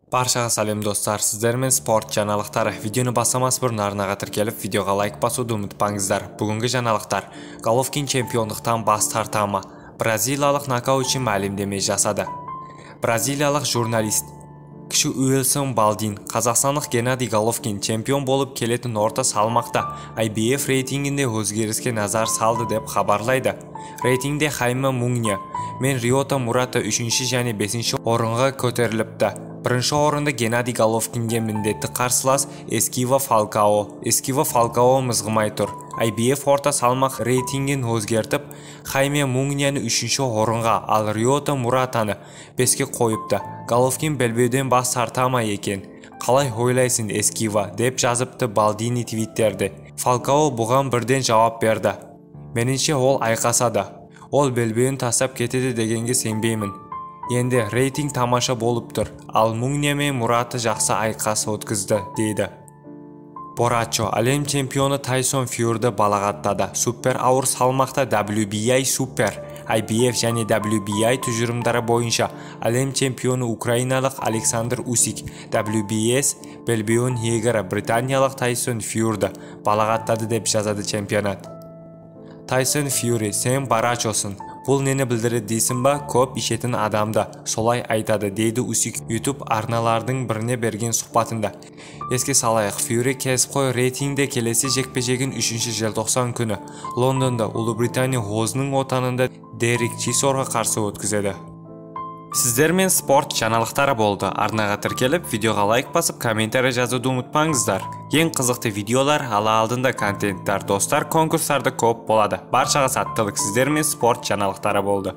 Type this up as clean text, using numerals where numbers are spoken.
Barchaga salom do'stlar, sizlar men sport жаңалыктары. Videoni basamas burun arnaga tirkelib, videoga like basууду unutpаңыздар. Bugungi жаңалыктар: Головкин чемпиондуктан бас тартамы? Braziliyalik nokautchi ma'lumdeme жасады. Braziliyalik jurnalist Киши Уилсон Балдин, Қазақстандық Геннадий Головкин чемпион болып келетін орта салмақта IBF рейтингінде өзгеріске назар салды деп хабарлайды. Рейтингде Хайме Мунья мен Риота Мурата 3-ші және 5-ші орынға көтеріліпті. Бірінші орында Геннадий Головкинге міндетті қарсылас Эскива Фалкао. Эскива Фалкао мызғымай тұр. IBF орта салмақ рейтингін өзгертіп, Хайме Муньяны 3-ші орынға, ал Риота Муратаны 5-ке қойыпты. Головкин белбеуден бас тартама екен. Қалай ойлайсың Эскива, деп жазыпты Балдини твиттерде. Фалкао бұған бірден жауап берді. Меніңше ол айқасады. Ол белбеуін тастап кетеді дегенге сенбеймін. Енді рейтинг тамаша болып тұр. Ал Мунья мен Мураты жақсы айқас өткізді, дейді. Борачо, әлем чемпионы Тайсон Фьюриді балағаттады. Супер ауыр салмақта WBI Супер, IBF және WBI тұжырымдары бойынша әлем чемпионы украиналық Александр Усик, WBS белбеуін иегері британиялық Тайсон Фьюриді балағаттады деп жазады чемпионат. Тайсон Фьюри, сен Борачосын. Бұл нені білдіреді дейсің ба? Көп ішетін адамды солай айтады, дейді Усик YouTube арналардың біріне берген сұхбатында. Еске салайық, Фьюри кәсіпқой рейтингде келесі жекпе-жегін 3-ші желтоқсан күні Лондонда Ұлыбритания өзінің отанында Дерек Чисорға қарсы өткізеді. Сіздер мен спорт жаңалықтары болды. Арнаға тіркеліп, видеоға лайк басып, комментарий жазуды ұмытпаңыздар. Ең қызықты видеолар, ала алдында контенттер, достар, конкурстарды көп болады. Баршаға сәттілік. Сіздер мен спорт жаңалықтары болды.